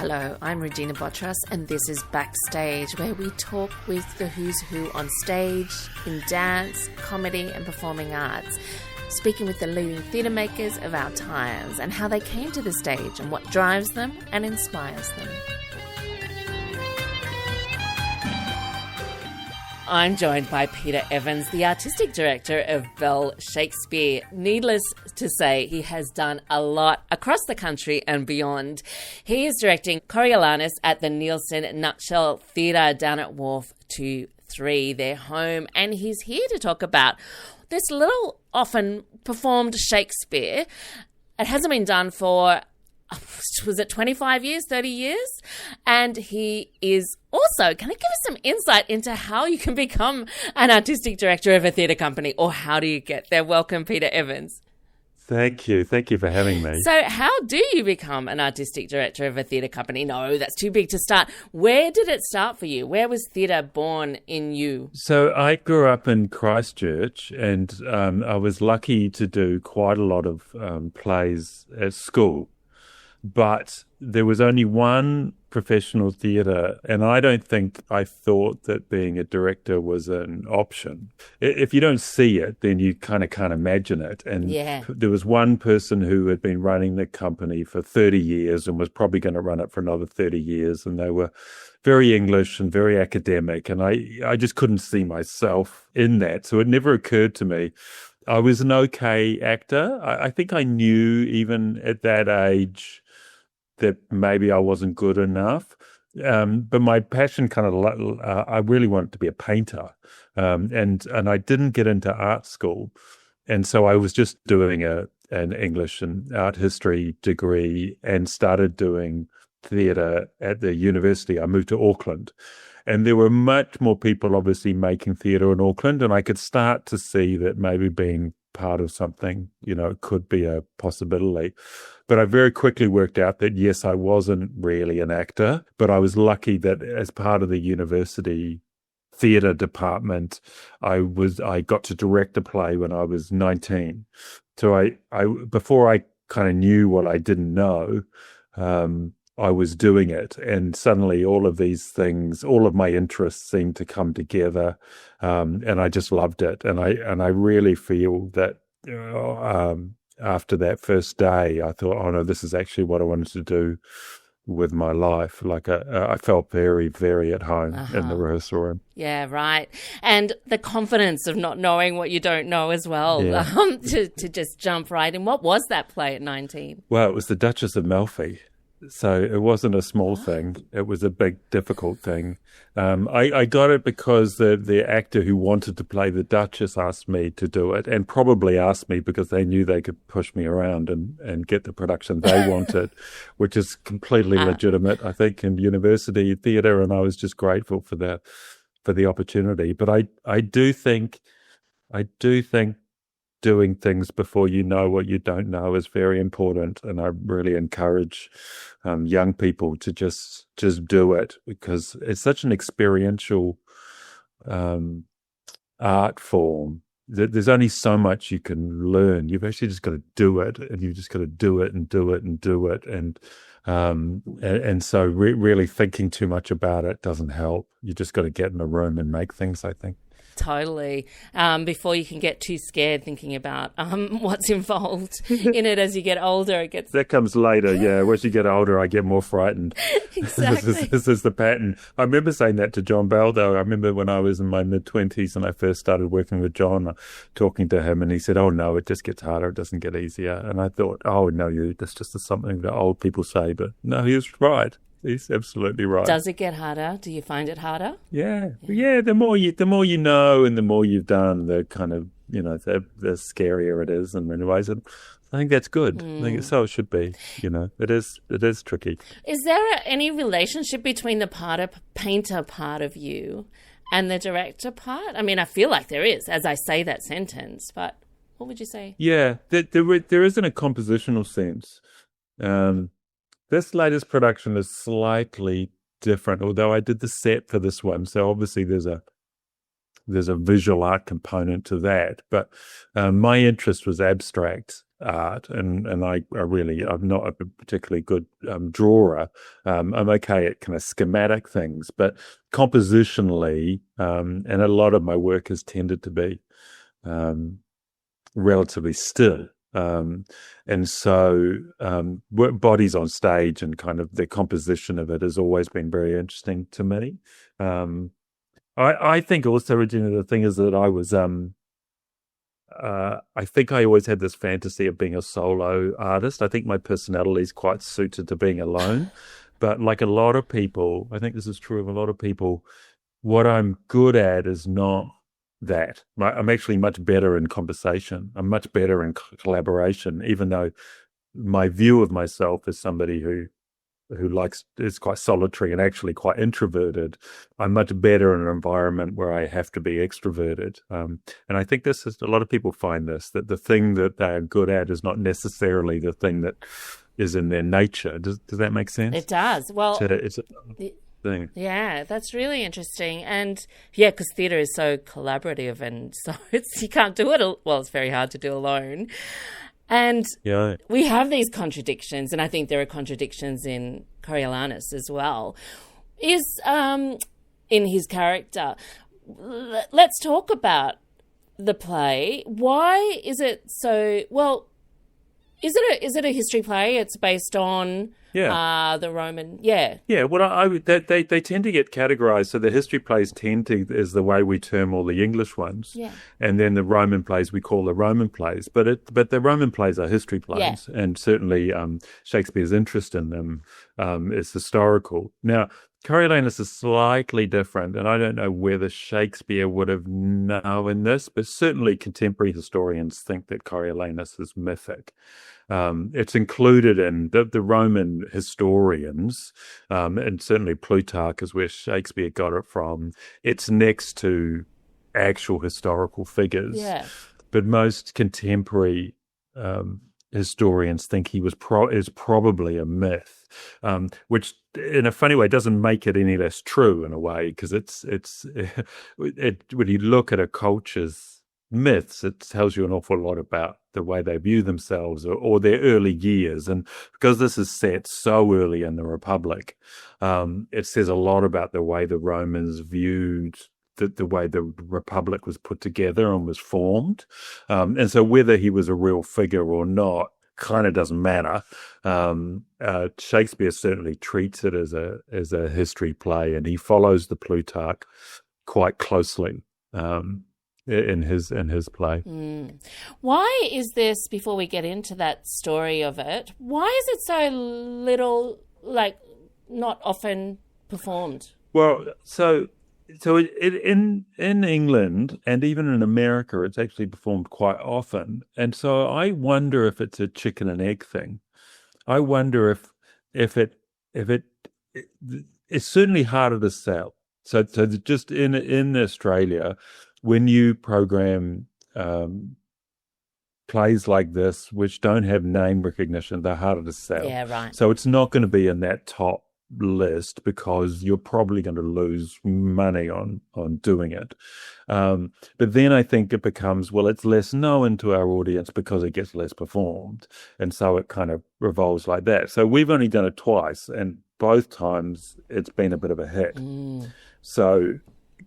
Hello, I'm Regina Botras, and this is Backstage, where we talk with the who's who on stage, in dance, comedy and performing arts, speaking with the leading theatre makers of our times and how they came to the stage and what drives them and inspires them. I'm joined by Peter Evans, the artistic director of Bell Shakespeare. Needless to say, he has done a lot across the country and beyond. He is directing Coriolanus at the Neilson Nutshell Theatre down at Wharf 2-3, their home, and he's here to talk about this little often performed Shakespeare. It hasn't been done for, was it 25 years, 30 years? And he is also, can you give us some insight into how you can become an artistic director of a theatre company, or how do you get there? Welcome, Peter Evans. Thank you. Thank you for having me. So how do you become an artistic director of a theatre company? No, that's too big to start. Where did it start for you? Where was theatre born in you? So I grew up in Christchurch, and I was lucky to do quite a lot of plays at school. But there was only one professional theatre, and I don't think I thought that being a director was an option. If you don't see it, then you kind of can't imagine it. And There was one person who had been running the company for 30 years and was probably going to run it for another 30 years, and they were very English and very academic, and I just couldn't see myself in that. So it never occurred to me. I was an okay actor. I think I knew even at that age that maybe I wasn't good enough. But my passion I really wanted to be a painter. And I didn't get into art school. And so I was just doing an English and art history degree and started doing theatre at the university. I moved to Auckland. And there were much more people obviously making theatre in Auckland, and I could start to see that maybe being part of something, could be a possibility. But I very quickly worked out that, yes, I wasn't really an actor, but I was lucky that as part of the university theatre department, I got to direct a play when I was 19. So I before I kind of knew what I didn't know, I was doing it, and suddenly all of these things, all of my interests seemed to come together, and I just loved it. And I really feel that after that first day, I thought, oh no, this is actually what I wanted to do with my life. Like I felt very, very at home in the rehearsal room. Yeah, right. And the confidence of not knowing what you don't know as well, to just jump right in. What was that play at 19? Well, it was The Duchess of Malfi. So it wasn't a small thing. It was a big, difficult thing. I got it because the actor who wanted to play the Duchess asked me to do it, and probably asked me because they knew they could push me around and get the production they wanted, which is completely legitimate, I think, in university theatre, and I was just grateful for the opportunity. But I do think doing things before you know what you don't know is very important, and I really encourage young people to just do it, because it's such an experiential art form that there's only so much you can learn. You've actually just got to do it, and you've just got to do it and do it and do it, and so really thinking too much about it doesn't help. You just got to get in a room and make things, I think. Totally. Before you can get too scared thinking about what's involved in it as you get older. That comes later, yeah. As you get older, I get more frightened. Exactly. This is the pattern. I remember saying that to John Bell, though. I remember when I was in my mid-20s and I first started working with John, talking to him, and he said, oh, no, it just gets harder. It doesn't get easier. And I thought, oh, no, that's just something that old people say. But no, he was right. He's absolutely right. Does it get harder? Do you find it harder? Yeah. The more you know, and the more you've done, the kind of the scarier it is in many ways. And I think that's good. I think so it should be. It is tricky. Is there any relationship between the painter part of you and the director part? I mean, I feel like there is as I say that sentence, but what would you say? Yeah, there isn't a compositional sense. This latest production is slightly different, although I did the set for this one. So obviously there's a there's a visual art component to that. But my interest was abstract art, and I'm not a particularly good drawer. I'm okay at kind of schematic things, but compositionally, and a lot of my work has tended to be relatively still. And so bodies on stage and kind of the composition of it has always been very interesting to me. I think also, Regina, the thing is that I was I think I always had this fantasy of being a solo artist. I think my personality is quite suited to being alone. But like a lot of people, I think this is true of a lot of people, what I'm good at is not that. I'm actually much better in conversation. I'm much better in collaboration, even though my view of myself is somebody who is quite solitary and actually quite introverted. I'm much better in an environment where I have to be extroverted. And I think this is, a lot of people find this, that the thing that they're good at is not necessarily the thing that is in their nature. Does that make sense? It does. Well, it's a thing. Yeah, that's really interesting. And yeah, because theatre is so collaborative, and so you can't do it. Well, it's very hard to do alone. And we have these contradictions, and I think there are contradictions in Coriolanus as well, is in his character. Let's talk about the play. Why is it so, well, is it a history play? It's based on the Roman, Yeah, well, they tend to get categorized. So the history plays is the way we term all the English ones. Yeah. And then the Roman plays we call the Roman plays. But the Roman plays are history plays. Yeah. And certainly Shakespeare's interest in them is historical. Now, Coriolanus is slightly different, and I don't know whether Shakespeare would have known this, but certainly contemporary historians think that Coriolanus is mythic. It's included in the Roman historians, and certainly Plutarch is where Shakespeare got it from. It's next to actual historical figures. Yeah. But most contemporary historians think he is probably a myth, which in a funny way doesn't make it any less true in a way, because when you look at a culture's myths, it tells you an awful lot about the way they view themselves or their early years. And because this is set so early in the Republic, it says a lot about the way the Romans viewed the way the Republic was put together and was formed. And so whether he was a real figure or not kind of doesn't matter. Shakespeare certainly treats it as a history play, and he follows the Plutarch quite closely in his play. Why is this, before we get into that story of it, why is it so little, like, not often performed? Well, so in England and even in America, it's actually performed quite often. And so I wonder if it's a chicken and egg thing. I wonder if it's certainly harder to sell. So just in Australia, when you program plays like this, which don't have name recognition, they're harder to sell. Yeah, right. So it's not going to be in that top list because you're probably going to lose money on doing it. But then I think it becomes, well, it's less known to our audience because it gets less performed. And so it kind of revolves like that. So we've only done it twice, and both times it's been a bit of a hit. So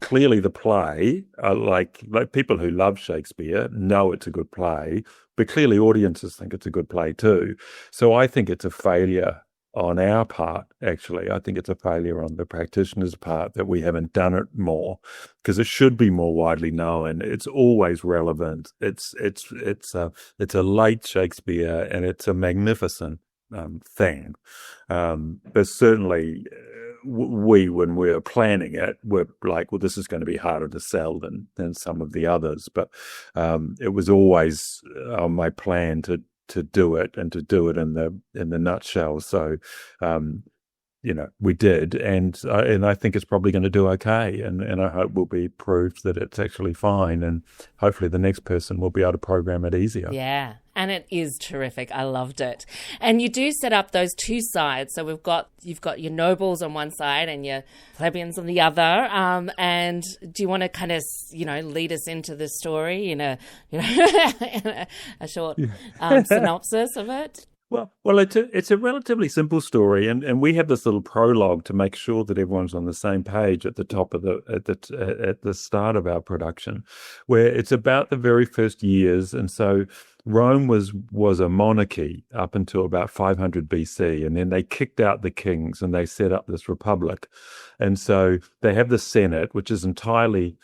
clearly the play, like people who love Shakespeare know it's a good play, but clearly audiences think it's a good play too. So I think it's a failure on our part, actually. I think it's a failure on the practitioner's part that we haven't done it more, because it should be more widely known. It's always relevant. It's a late Shakespeare, and it's a magnificent thing. But certainly when we're planning it, we're like, well, this is going to be harder to sell than some of the others. But it was always on my plan to do it, and to do it in the nutshell. So, we did, and I think it's probably going to do okay, and I hope will be proved that it's actually fine, and hopefully the next person will be able to program it easier. Yeah, And it is terrific. I loved it. And you do set up those two sides. So you've got your nobles on one side and your plebeians on the other. And do you want to kind of, lead us into the story in a short synopsis of it? Well, it's a relatively simple story, and we have this little prologue to make sure that everyone's on the same page at the top of at the start of our production, where it's about the very first years, and so Rome was a monarchy up until about 500 BC, and then they kicked out the kings and they set up this republic, and so they have the Senate, which is entirely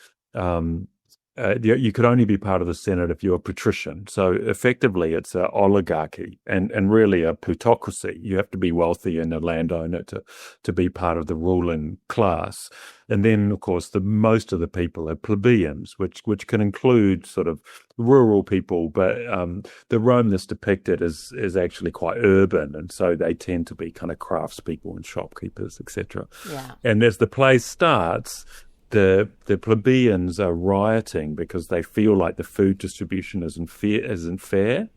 you could only be part of the Senate if you're a patrician. So effectively, it's an oligarchy and really a plutocracy. You have to be wealthy and a landowner to be part of the ruling class. And then, of course, most of the people are plebeians, which can include sort of rural people. But the Rome that's depicted is actually quite urban, and so they tend to be kind of craftspeople and shopkeepers, etc. Yeah. And as the play starts, the plebeians are rioting because they feel like the food distribution isn't fair,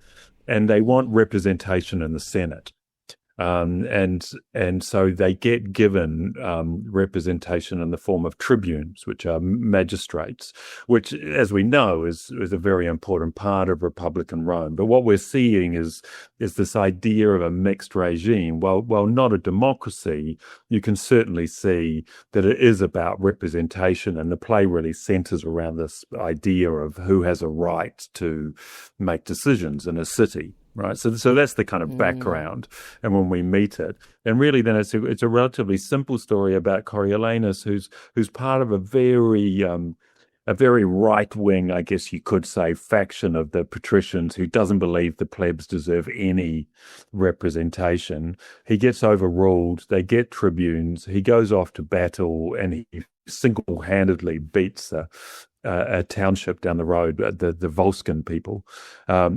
and they want representation in the Senate. And so they get given representation in the form of tribunes, which are magistrates, which, as we know, is a very important part of Republican Rome. But what we're seeing is this idea of a mixed regime. While not a democracy, you can certainly see that it is about representation, and the play really centers around this idea of who has a right to make decisions in a city. Right, so that's the kind of background, and when we meet it, and really then it's a relatively simple story about Coriolanus, who's part of a very right wing, I guess you could say, faction of the patricians who doesn't believe the plebs deserve any representation. He gets overruled. They get tribunes. He goes off to battle, and he single-handedly beats a township down the road, the Volscian people.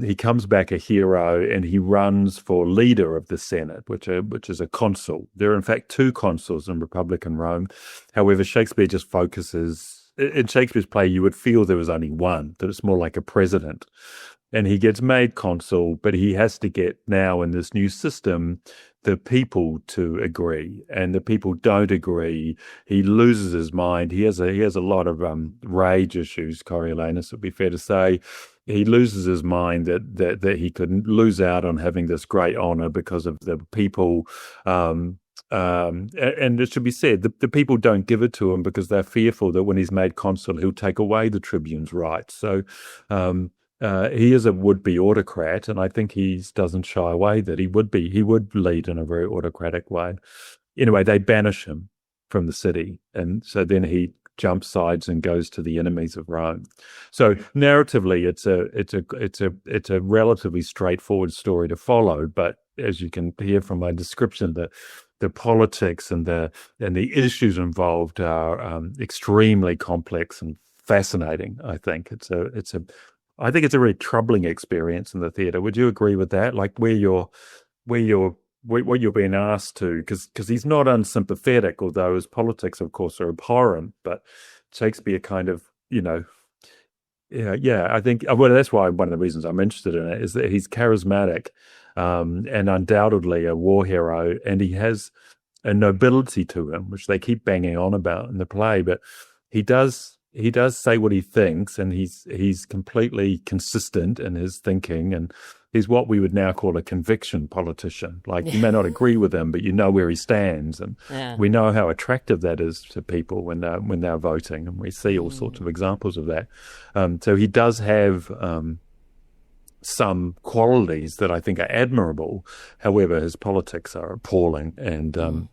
He comes back a hero, and he runs for leader of the Senate, which is a consul. There are in fact two consuls in Republican Rome. However, Shakespeare just focuses. In Shakespeare's play, you would feel there was only one, that it's more like a president. And he gets made consul, but he has to get now in this new system the people to agree, and the people don't agree. He loses his mind. He has a lot of rage issues. Coriolanus, would be fair to say. He loses his mind that he could lose out on having this great honor because of the people. And it should be said, the people don't give it to him because they're fearful that when he's made consul, he'll take away the tribune's rights. So he is a would-be autocrat, and I think he doesn't shy away that he would lead in a very autocratic way. Anyway, they banish him from the city, and so then he jumps sides and goes to the enemies of Rome. So narratively, it's a relatively straightforward story to follow, but as you can hear from my description, the politics and the issues involved are extremely complex and fascinating. I think I think it's a really troubling experience in the theatre. Would you agree with that? Like what you're being asked to, because he's not unsympathetic, although his politics, of course, are abhorrent. But Shakespeare kind of, I think, well, that's why one of the reasons I'm interested in it is that he's charismatic and undoubtedly a war hero, and he has a nobility to him, which they keep banging on about in the play. But he does say what he thinks, and he's completely consistent in his thinking, and he's what we would now call a conviction politician. Like, you may not agree with him, but you know where he stands, and we know how attractive that is to people when they're voting, and we see all sorts of examples of that. So he does have some qualities that I think are admirable. However, his politics are appalling, and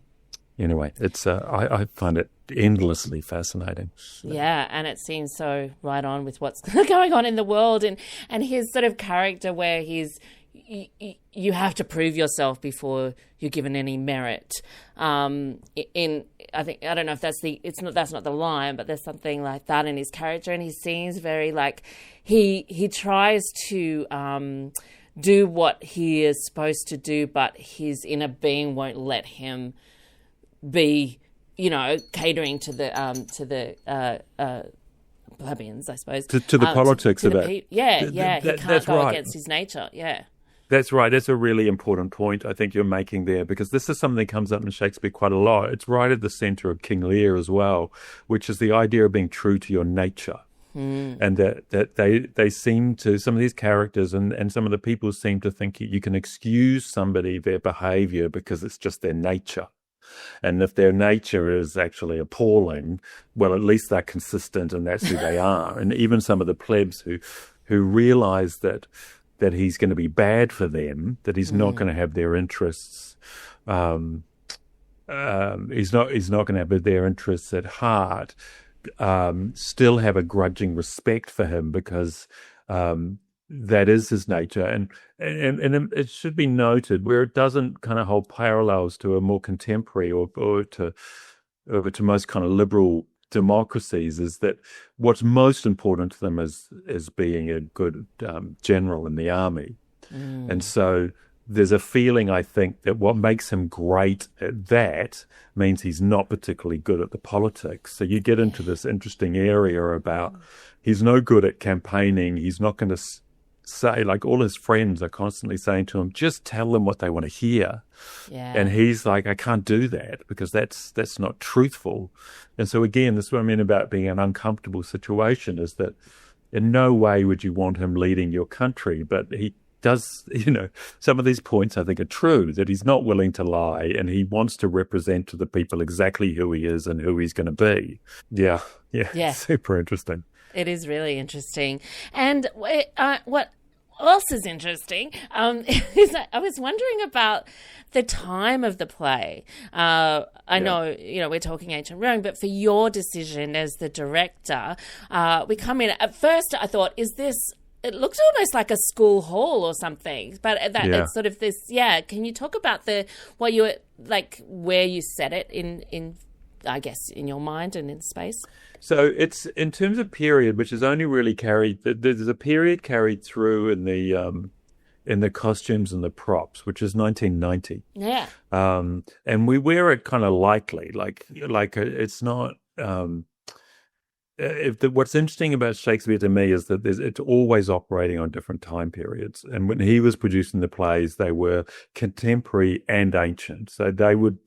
anyway, it's I find it endlessly fascinating. Yeah, and it seems so right on with what's going on in the world, and his sort of character where you have to prove yourself before you're given any merit. I don't know if that's not the line, but there's something like that in his character, and he seems very like he tries to do what he is supposed to do, but his inner being won't let him be, catering to the plebeians, I suppose. To the politics to of the it. he can't go against his nature. Yeah. That's right. That's a really important point I think you're making there, because this is something that comes up in Shakespeare quite a lot. It's right at the centre of King Lear as well, which is the idea of being true to your nature. And that they seem to, some of these characters and some of the people seem to think you can excuse somebody, their behaviour, because it's just their nature. And if their nature is actually appalling, well, at least they're consistent and that's who they are. And even some of the plebs who realise that he's going to be bad for them, that he's not going to have their interests, he's not going to have their interests at heart, still have a grudging respect for him because that is his nature. And it should be noted, where it doesn't kind of hold parallels to a more contemporary or to most kind of liberal democracies, is that what's most important to them is being a good general in the army. And so there's a feeling, I think, that what makes him great at that means he's not particularly good at the politics. So you get into this interesting area about he's no good at campaigning. He's not going to say, like, all his friends are constantly saying to him, just tell them what they want to hear. Yeah. And he's like, I can't do that because that's not truthful. And so again, this is what I mean about being an uncomfortable situation, is that in no way would you want him leading your country, but he does, some of these points I think are true, that he's not willing to lie and he wants to represent to the people exactly who he is and who he's going to be. Yeah. Super interesting. It is really interesting. And what else is interesting is that I was wondering about the time of the play. I know, we're talking ancient Rome, but for your decision as the director, we come in. At first I thought, it looks almost like a school hall or something, but it's sort of this. Yeah, can you talk about where you set it in I guess in your mind and in space? So it's in terms of period, which is only really carried. There's a period carried through in the costumes and the props, which is 1990. Yeah. And we wear it kind of lightly, like it's not. What's interesting about Shakespeare to me is that it's always operating on different time periods. And when he was producing the plays, they were contemporary and ancient. So they would,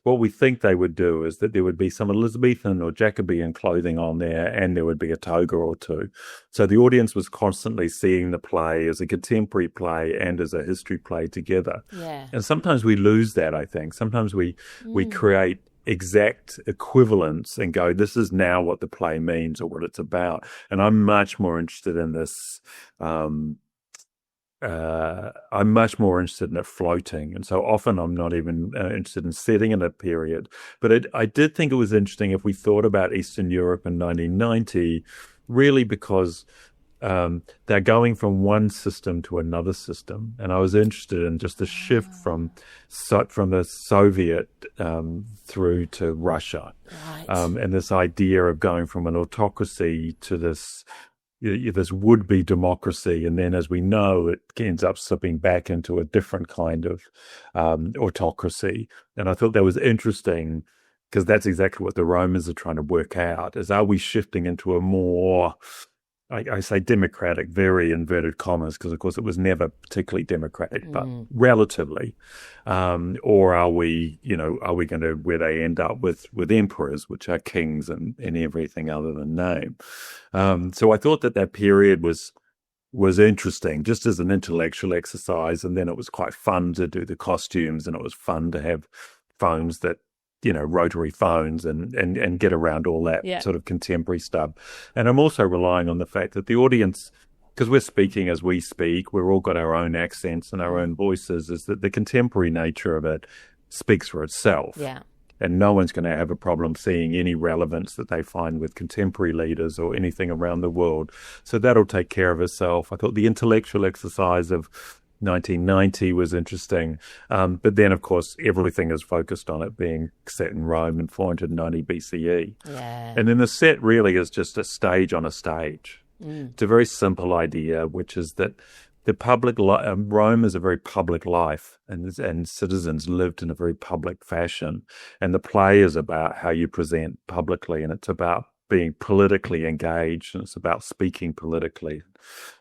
what we think they would do is that there would be some Elizabethan or Jacobean clothing on there, and there would be a toga or two. So the audience was constantly seeing the play as a contemporary play and as a history play together. Yeah. And sometimes we lose that, I think. Sometimes we create exact equivalence and go, this is now what the play means or what it's about. And I'm much more interested in this. I'm much more interested in it floating. And so often I'm not even interested in setting in a period. But I did think it was interesting if we thought about Eastern Europe in 1990, really because they're going from one system to another system. And I was interested in just the shift from the Soviet through to Russia. Right. And this idea of going from an autocracy to this would-be democracy. And then, as we know, it ends up slipping back into a different kind of autocracy. And I thought that was interesting, because that's exactly what the Romans are trying to work out, is are we shifting into a more, I say democratic, very inverted commas, because of course it was never particularly democratic, but relatively. Or are we going to, where they end up with emperors, which are kings and everything other than name. So I thought that period was interesting, just as an intellectual exercise. And then it was quite fun to do the costumes, and it was fun to have phones that, rotary phones and get around all that sort of contemporary stuff. And I'm also relying on the fact that the audience, because we're speaking as we speak, we've all got our own accents and our own voices, is that the contemporary nature of it speaks for itself. Yeah. And no one's going to have a problem seeing any relevance that they find with contemporary leaders or anything around the world. So that'll take care of itself. I thought the intellectual exercise of 1990 was interesting. But then, of course, everything is focused on it being set in Rome in 490 BCE. Yeah. And then the set really is just a stage on a stage. It's a very simple idea, which is that the public Rome is a very public life, and citizens lived in a very public fashion. And the play is about how you present publicly, and it's about being politically engaged, and it's about speaking politically,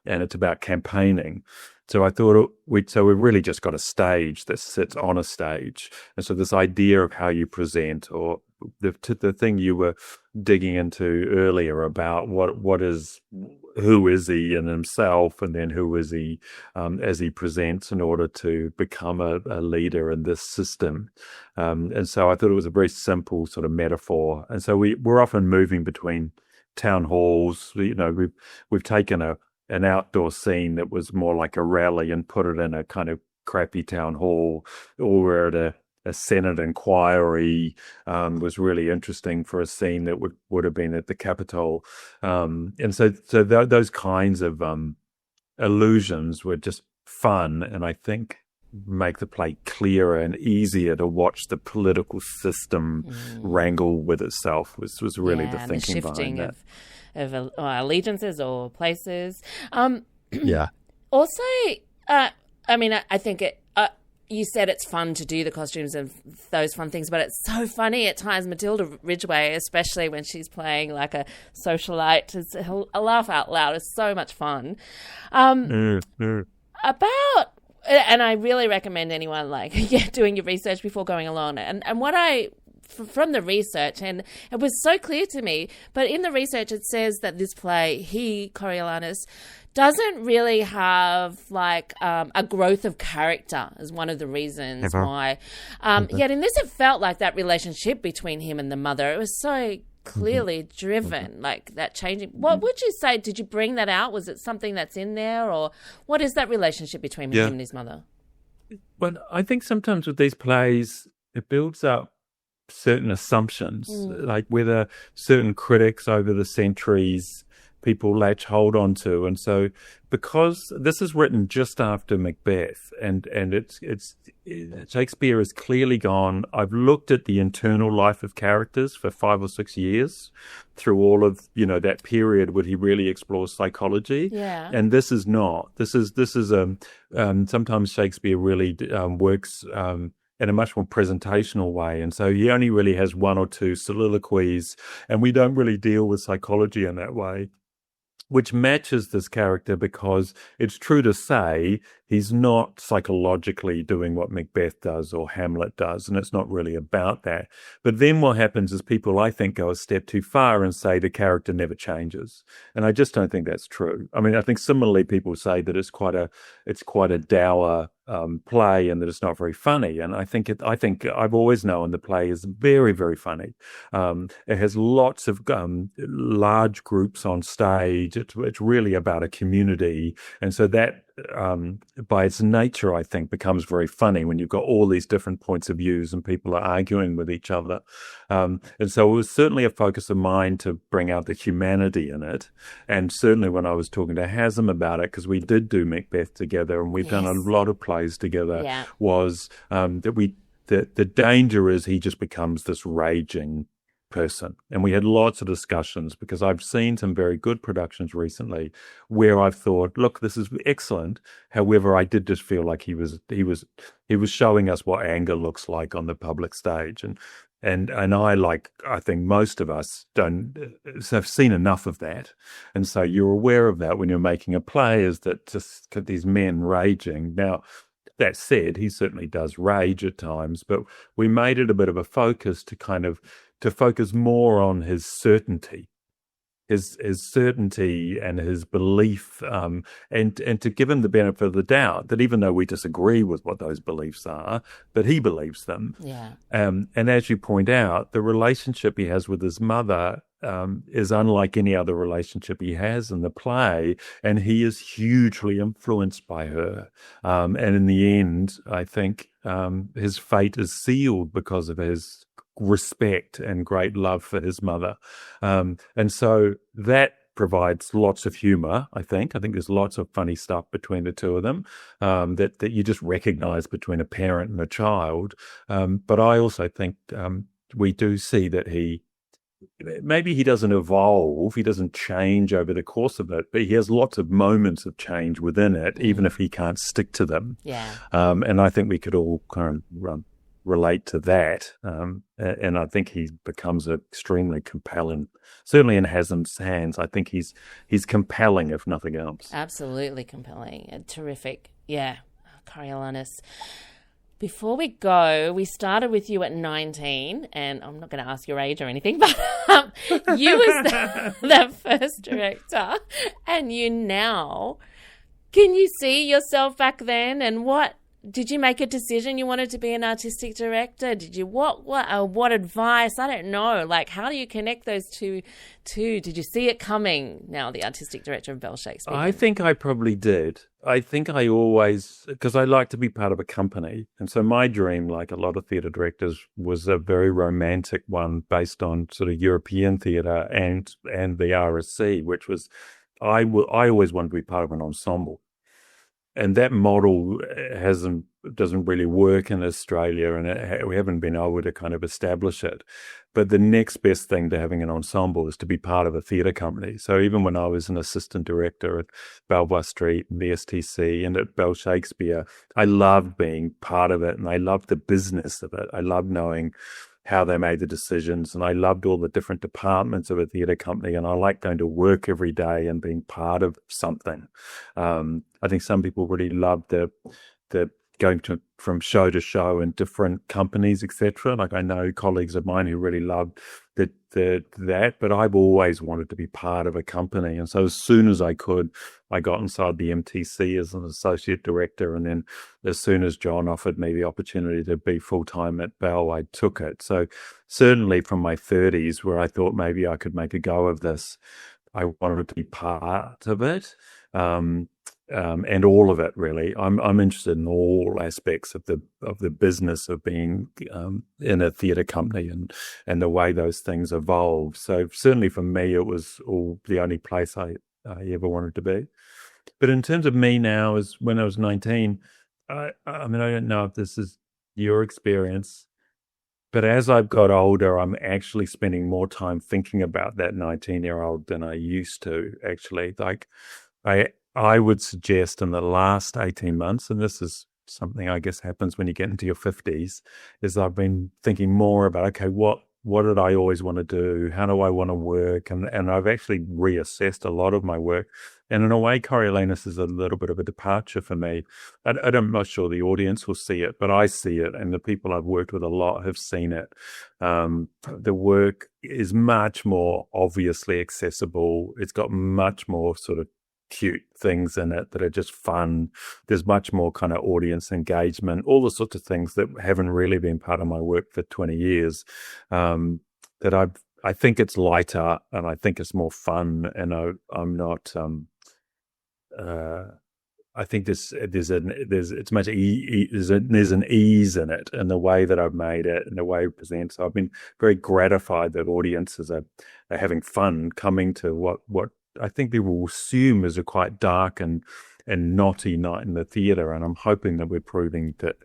and it's about campaigning. So I thought we've really just got a stage that sits on a stage. And so this idea of how you present, or the thing you were digging into earlier about who is he in himself, and then who is he as he presents in order to become a leader in this system. And so I thought it was a very simple sort of metaphor. And so we're often moving between town halls. We've taken an outdoor scene that was more like a rally and put it in a kind of crappy town hall, or we're at a Senate inquiry. Was really interesting for a scene that would have been at the Capitol. And so those kinds of allusions were just fun, and I think make the play clearer and easier to watch the political system wrangle with itself was really the thinking behind that. Of allegiances or places. Yeah. Also, I think you said it's fun to do the costumes and those fun things, but it's so funny at times. Matilda Ridgway, especially when she's playing like a socialite, a laugh out loud. It's so much fun. And I really recommend anyone doing your research before going along. And what from the research, and it was so clear to me, but in the research it says that this play, Coriolanus, doesn't really have a growth of character as one of the reasons why. Yet in this, it felt like that relationship between him and the mother, it was so clearly driven, like that changing. What would you say? Did you bring that out? Was it something that's in there, or what is that relationship between him and his mother? Well, I think sometimes with these plays, it builds up certain assumptions, like whether certain critics over the centuries people latch hold on to. And so because this is written just after Macbeth, and it's Shakespeare has clearly gone, I've looked at the internal life of characters for 5 or 6 years through all of, that period where he really explores psychology. Yeah. And this is not. This is sometimes Shakespeare really works in a much more presentational way. And so he only really has 1 or 2 soliloquies, and we don't really deal with psychology in that way, which matches this character, because it's true to say he's not psychologically doing what Macbeth does or Hamlet does, and it's not really about that. But then what happens is people, I think, go a step too far and say the character never changes. And I just don't think that's true. I mean, I think similarly people say that it's quite a dour play, and that it's not very funny. And I think I've always known the play is very, very funny. It has lots of large groups on stage. It's really about a community, and so that by its nature, I think, becomes very funny when you've got all these different points of views and people are arguing with each other. And so it was certainly a focus of mine to bring out the humanity in it. And certainly when I was talking to Hasm about it, because we did do Macbeth together and we've done a lot of plays together, was that the danger is he just becomes this raging person. And we had lots of discussions, because I've seen some very good productions recently where I've thought, look, this is excellent. However, I did just feel like he was showing us what anger looks like on the public stage. And I think most of us have seen enough of that. And so you're aware of that when you're making a play, is that just these men raging. Now, that said, he certainly does rage at times, but we made it a bit of a focus to focus more on his certainty, his certainty and his belief, and to give him the benefit of the doubt that even though we disagree with what those beliefs are, that he believes them. Yeah. And as you point out, the relationship he has with his mother is unlike any other relationship he has in the play, and he is hugely influenced by her. And in the end, I think his fate is sealed because of his respect and great love for his mother. And so that provides lots of humor, I think. I think there's lots of funny stuff between the two of them that you just recognize between a parent and a child. But I also think we do see that maybe he doesn't evolve, he doesn't change over the course of it, but he has lots of moments of change within it, even if he can't stick to them. Yeah. And I think we could all kind of relate to that. And I think he becomes extremely compelling. Certainly in Haslam's hands, I think he's compelling, if nothing else. Absolutely compelling. Terrific. Yeah, Coriolanus. Before we go, we started with you at 19, and I'm not going to ask your age or anything, but you was the first director, and you now, can you see yourself back then? And what did you make a decision you wanted to be an artistic director? Did you what advice? I don't know. Like, how do you connect those two? Did you see it coming? Now, the artistic director of Bell Shakespeare. I think I probably did. I think I always, because I like to be part of a company. And so my dream, like a lot of theatre directors, was a very romantic one based on sort of European theatre and the RSC, which was, I always wanted to be part of an ensemble. And that model doesn't really work in Australia, and we haven't been able to kind of establish it. But the next best thing to having an ensemble is to be part of a theatre company. So even when I was an assistant director at Belvoir Street and the STC and at Bell Shakespeare, I loved being part of it, and I loved the business of it. I loved knowing how they made the decisions, and I loved all the different departments of a theatre company, and I liked going to work every day and being part of something. I think some people really love the going from show to show in different companies, etc. Like I know colleagues of mine who really loved that, but I've always wanted to be part of a company. And so as soon as I could, I got inside the MTC as an associate director. And then as soon as John offered me the opportunity to be full-time at Bell, I took it. So certainly from my 30s, where I thought maybe I could make a go of this, I wanted to be part of it. And all of it, really. I'm interested in all aspects of the business of being in a theatre company and the way those things evolve. So certainly for me, it was all the only place I ever wanted to be. But in terms of me now, as when I was 19, I mean, I don't know if this is your experience, but as I've got older, I'm actually spending more time thinking about that 19-year-old than I used to, actually. Like, I would suggest in the last 18 months, and this is something I guess happens when you get into your 50s, is I've been thinking more about, okay, what did I always want to do? How do I want to work? And I've actually reassessed a lot of my work. And in a way, Coriolanus is a little bit of a departure for me. I'm not sure the audience will see it, but I see it, and the people I've worked with a lot have seen it. The work is much more obviously accessible. It's got much more sort of cute things in it that are just fun. There's much more kind of audience engagement, all the sorts of things that haven't really been part of my work for 20 years. That I think it's lighter, and I think it's more fun, and I'm not. I think there's an ease in it, in the way that I've made it, and the way it presents. So I've been very gratified that audiences are having fun coming to what I think people will assume is a quite dark and knotty night in the theatre, and I'm hoping that we're proving that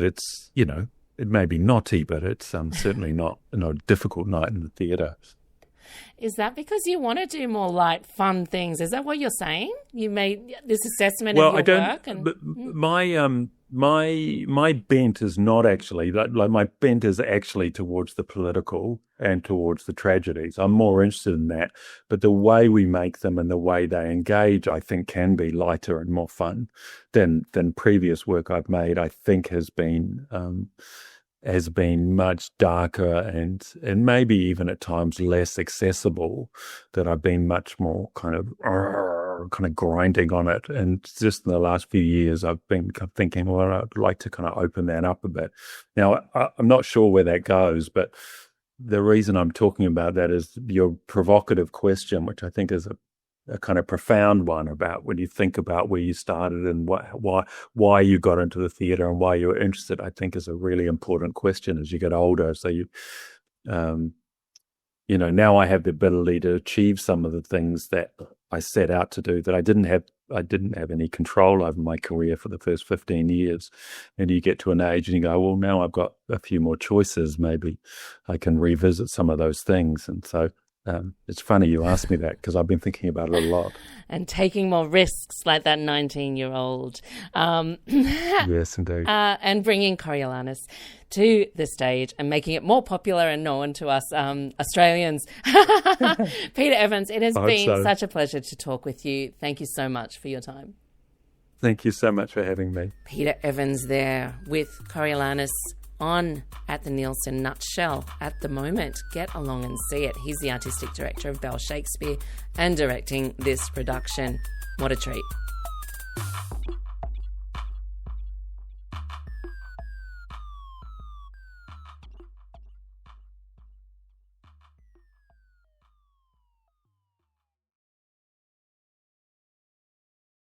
it's, you know, it may be knotty, but it's certainly not a difficult night in the theatre. Is that because you want to do more light, fun things? Is that what you're saying? You made this assessment of your work? But my bent is not actually, like my bent is actually towards the political and towards the tragedies. I'm more interested in that. But the way we make them and the way they engage, I think, can be lighter and more fun than previous work I've made. I think has been much darker and maybe even at times less accessible, that I've been much more kind of grinding on it. And just in the last few years, I've been thinking, well, I'd like to kind of open that up a bit. Now, I'm not sure where that goes, but the reason I'm talking about that is your provocative question, which I think is a kind of profound one, about when you think about where you started and why you got into the theatre and why you were interested. I think is a really important question as you get older. So now I have the ability to achieve some of the things that I set out to do that I didn't have any control over my career for the first 15 years. And you get to an age and you go, well, now I've got a few more choices. Maybe I can revisit some of those things. And so It's funny you asked me that because I've been thinking about it a lot. And taking more risks like that 19-year-old. Yes, indeed. And bringing Coriolanus to the stage and making it more popular and known to us Australians. Peter Evans, it has been such a pleasure to talk with you. Thank you so much for your time. Thank you so much for having me. Peter Evans there with Coriolanus on at the Neilson Nutshell at the moment. Get along and see it. He's the artistic director of Bell Shakespeare and directing this production. What a treat.